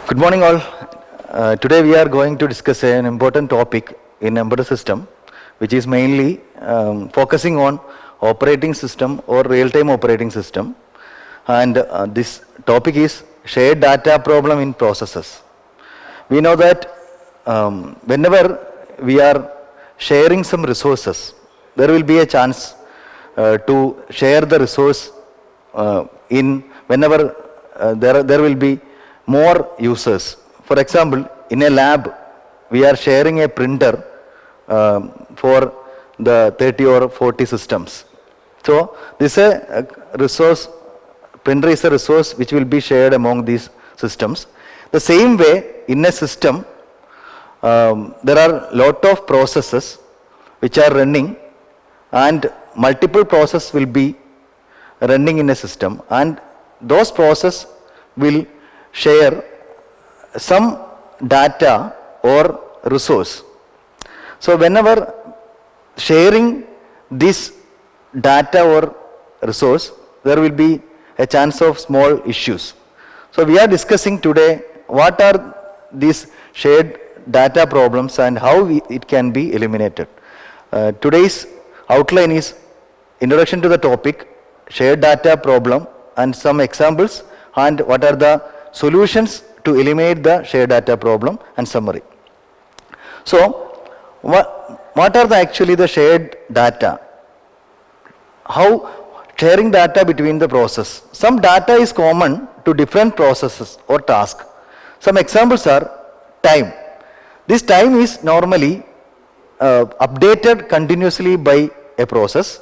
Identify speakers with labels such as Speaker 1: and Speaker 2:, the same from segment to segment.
Speaker 1: Good morning all. Today we are going to discuss an important topic in embedded system, which is mainly focusing on operating system or real-time operating system. And this topic is shared data problem in processes. We know that whenever we are sharing some resources, there will be a chance to share the resource in whenever there will be more users. For example, in a lab, we are sharing a printer for the 30 or 40 systems. So this is a resource, printer is a resource which will be shared among these systems. The same way, in a system, there are lot of processes which are running, and multiple processes will be running in a system, and those processes will share some data or resource. So whenever sharing this data or resource, there will be a chance of small issues. So we are discussing today what are these shared data problems and how it can be eliminated. Today's outline is introduction to the topic, shared data problem, and some examples, and what are the solutions to eliminate the shared data problem, and summary. So what are actually the shared data? How sharing data between the process? Some data is common to different processes or tasks. Some examples are time. This time is normally updated continuously by a process,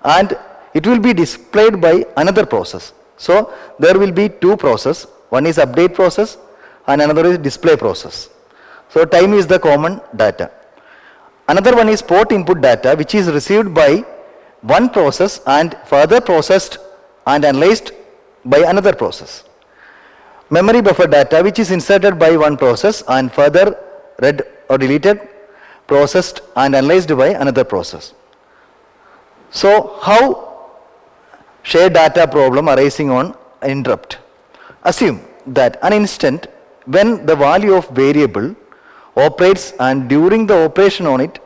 Speaker 1: and it will be displayed by another process. So there will be two processes. One is update process and another is display process. So time is the common data. Another one is port input data, which is received by one process and further processed and analyzed by another process. Memory buffer data, which is inserted by one process and further read or deleted, processed and analyzed by another process. So how shared data problem arising on an interrupt? Assume that an instant when the value of variable operates and during the operation on it,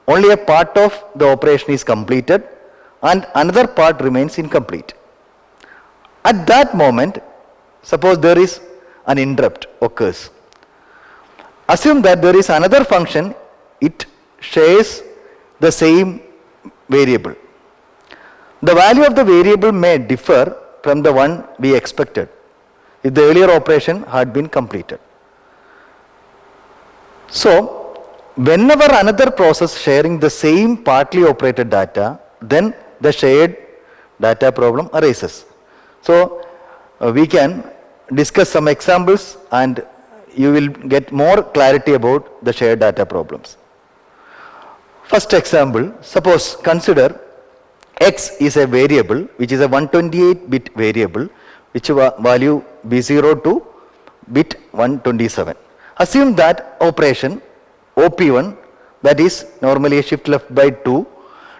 Speaker 1: only a part of the operation is completed and another part remains incomplete. At that moment, suppose there is an interrupt occurs. Assume that there is another function, it shares the same variable. The value of the variable may differ from the one we expected if the earlier operation had been completed. So, whenever another process sharing the same partly operated data, then the shared data problem arises. So, we can discuss some examples and you will get more clarity about the shared data problems. First example, suppose consider x is a variable which is a 128-bit variable which value B0 to bit 127. Assume that operation OP1, that is normally a shift left by 2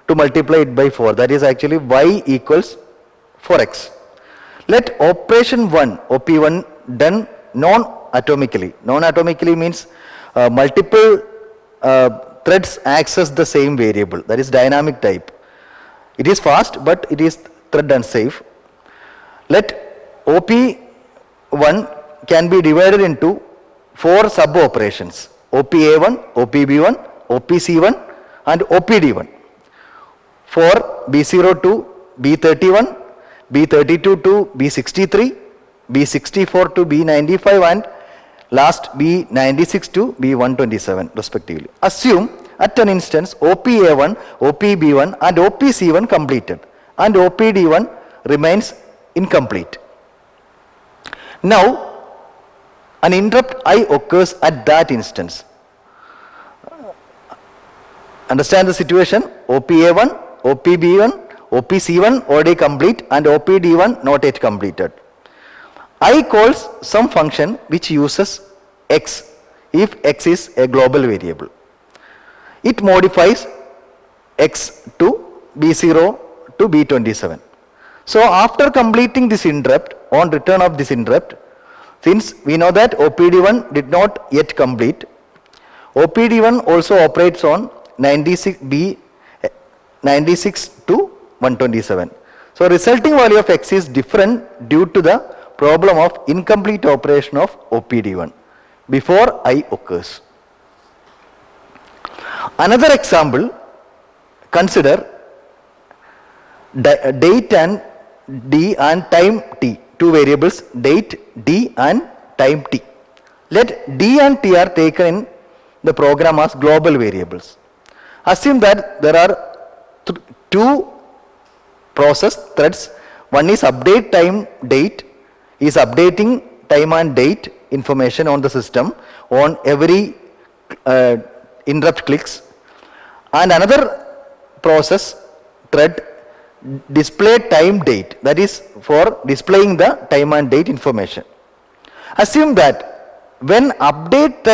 Speaker 1: to multiply it by 4, that is actually y equals 4x. Let operation 1 OP1 done non-atomically. Non-atomically means multiple threads access the same variable, that is dynamic type. It is fast, but it is thread unsafe. Let OP1 can be divided into 4 sub-operations: OPA1, OPB1, OPC1 and OPD1. For B0 to B31, B32 to B63, B64 to B95 and last B96 to B127 respectively. Assume at an instance OPA1, OPB1 and OPC1 completed and OPD1 remains incomplete. Now an interrupt I occurs at that instance. Understand the situation? OPA1, OPB1, OPC1 already complete and OPD1 not yet completed. I calls some function which uses x if x is a global variable. It modifies x to B0 to B27. So after completing this interrupt, on return of this interrupt, Since we know that OPD1 did not yet complete, OPD1 also operates on 96 to 127. So resulting value of X is different due to the problem of incomplete operation of OPD1 before I occurs. Another example, consider date and D and time T, two variables, date D and time T. Let D and T are taken in the program as global variables. Assume that there are two process threads. One is update time date, is updating time and date information on the system on every interrupt clicks, and another process thread display time date, that is for displaying the time and date information. Assume that when update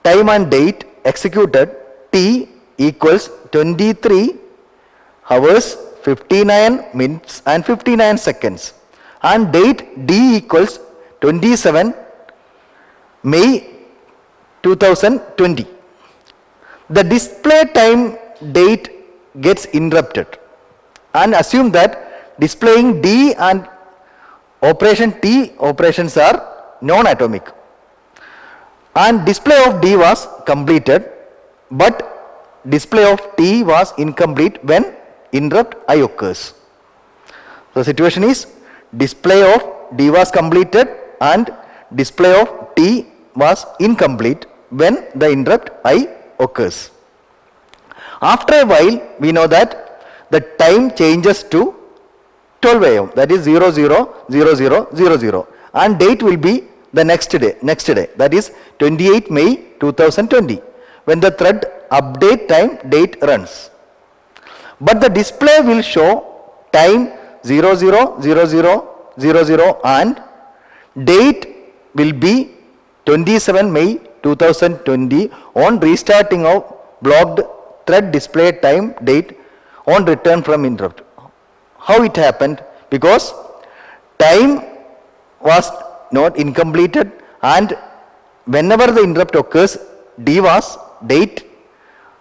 Speaker 1: time and date executed, T equals 23 hours 59 minutes and 59 seconds, and date D equals 27 May 2020. The display time date gets interrupted, and assume that displaying D and operation T operations are non-atomic, and display of D was completed, but display of T was incomplete when interrupt I occurs. The situation is display of D was completed and display of T was incomplete when the interrupt I occurs. After a while, we know that the time changes to 12 AM, that is 000000, and date will be the next day, that is 28 May 2020, when the thread update time date runs. But the display will show time 000000 and date will be 27 May 2020 on restarting of blocked thread display time date on return from interrupt. How it happened? Because time was not incompleted, and whenever the interrupt occurs, date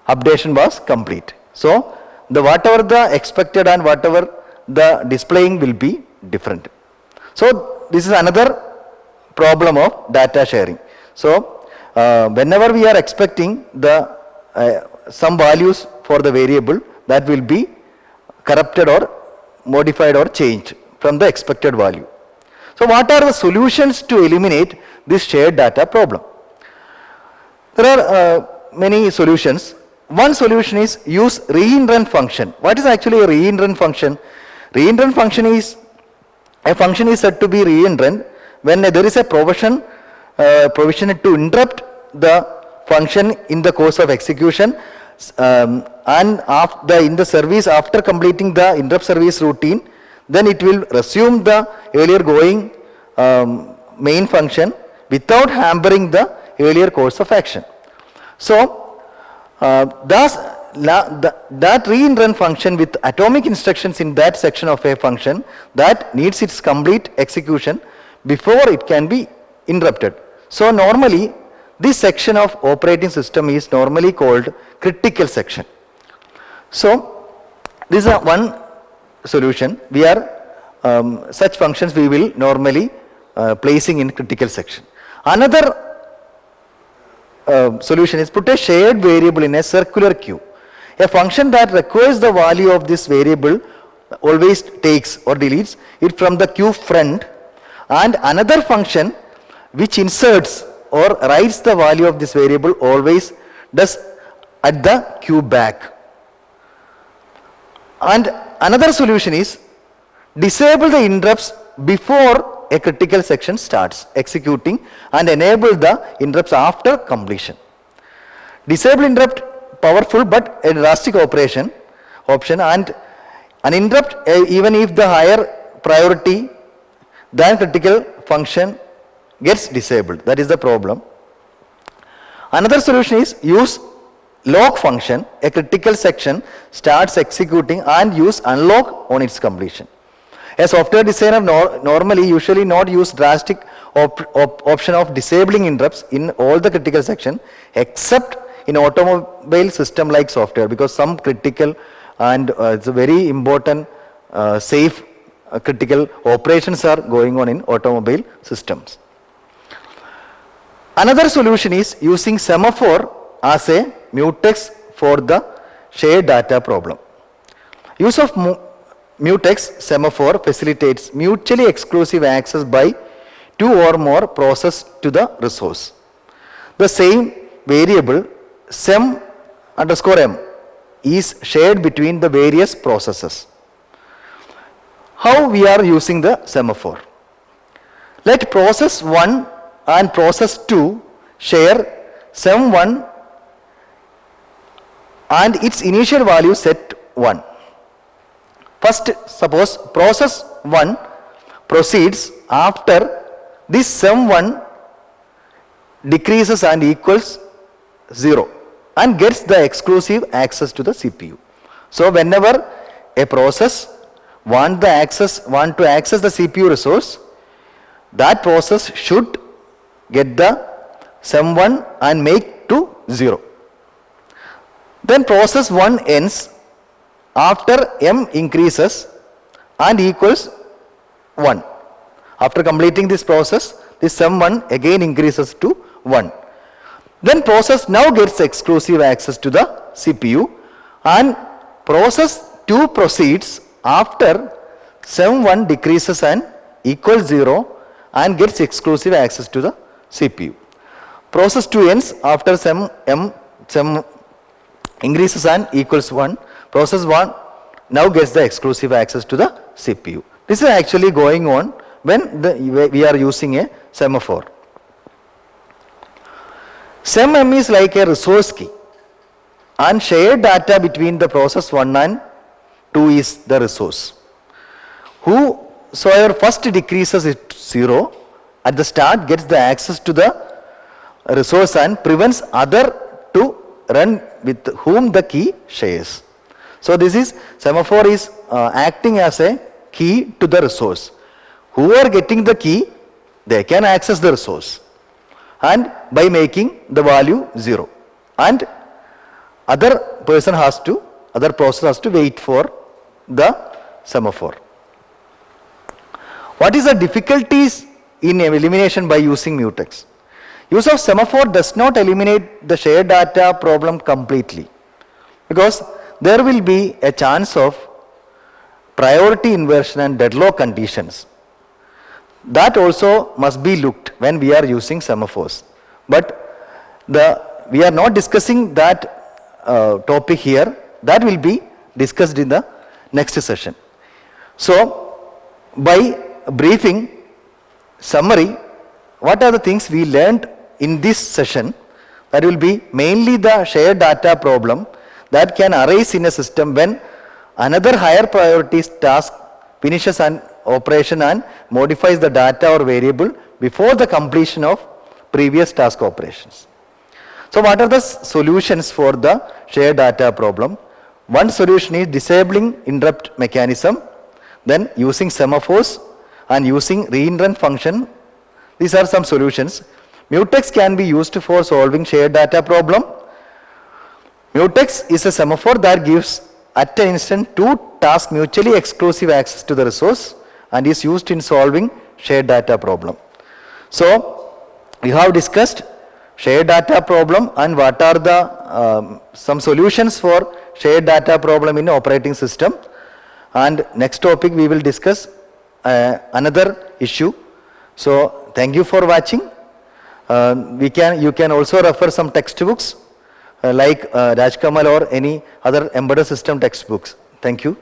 Speaker 1: updation was complete. So the whatever the expected and whatever the displaying will be different. So this is another problem of data sharing. So whenever we are expecting the some values for the variable, that will be corrupted or modified or changed from the expected value. So what are the solutions to eliminate this shared data problem? There are many solutions. One solution is use reinrun function. What is actually a reinrun function? Reinrun function is a function is said to be reinrun when there is a provision to interrupt the function in the course of execution, and in the service after completing the interrupt service routine, then it will resume the earlier going main function without hampering the earlier course of action. So thus that reinrun function with atomic instructions in that section of a function that needs its complete execution before it can be interrupted. So normally this section of operating system is normally called critical section. So this is one solution. We are such functions we will normally placing in critical section. Another solution is put a shared variable in a circular queue. A function that requires the value of this variable always takes or deletes it from the queue front, and another function which inserts or writes the value of this variable always does at the queue back. And another solution is disable the interrupts before a critical section starts executing and enable the interrupts after completion. Disable interrupt, powerful but a drastic option, and an interrupt even if the higher priority than critical function gets disabled. That is the problem. Another solution is use lock function. A critical section starts executing and use unlock on its completion. A software designer usually not use drastic option of disabling interrupts in all the critical section except in automobile system like software, because some critical and it's a very important safe critical operations are going on in automobile systems. Another solution is using semaphore as a mutex for the shared data problem. Use of mutex semaphore facilitates mutually exclusive access by two or more processes to the resource. The same variable sem underscore m is shared between the various processes. How we are using the semaphore? Let process 1 and process 2 share sem1 and its initial value set 1. First, suppose process 1 proceeds after this sem1 decreases and equals 0 and gets the exclusive access to the CPU. So whenever a process want to access the CPU resource, that process should get the sem1 and make to 0. Then process 1 ends after m increases and equals 1. After completing this process, this sem1 again increases to 1. Then process now gets exclusive access to the CPU, and process 2 proceeds after sem1 decreases and equals 0 and gets exclusive access to the CPU. Process 2 ends after sem increases and equals 1. Process 1 now gets the exclusive access to the CPU. This is actually going on when we are using a semaphore. Sem-m is like a resource key, and shared data between the process 1 and 2 is the resource. Whosoever first decreases it 0 at the start gets the access to the resource and prevents other to run with whom the key shares. So this is semaphore is acting as a key to the resource. Who are getting the key, they can access the resource, and by making the value 0, and other process has to wait for the semaphore. What is the difficulties in elimination by using mutex? Use of semaphore does not eliminate the shared data problem completely, because there will be a chance of priority inversion and deadlock conditions. That also must be looked when we are using semaphores. But we are not discussing that topic here. That will be discussed in the next session. So, by briefing, summary, what are the things we learned in this session? That will be mainly the shared data problem that can arise in a system when another higher priority task finishes an operation and modifies the data or variable before the completion of previous task operations. So what are the solutions for the shared data problem? One solution is disabling interrupt mechanism, then using semaphores and using reinrun function. These are some solutions. Mutex can be used for solving shared data problem. Mutex is a semaphore that gives at an instant two tasks mutually exclusive access to the resource and is used in solving shared data problem. So we have discussed shared data problem and what are the some solutions for shared data problem in operating system, and next topic we will discuss another issue. So thank you for watching. You can also refer some textbooks like Rajkamal or any other embedded system textbooks. Thank you.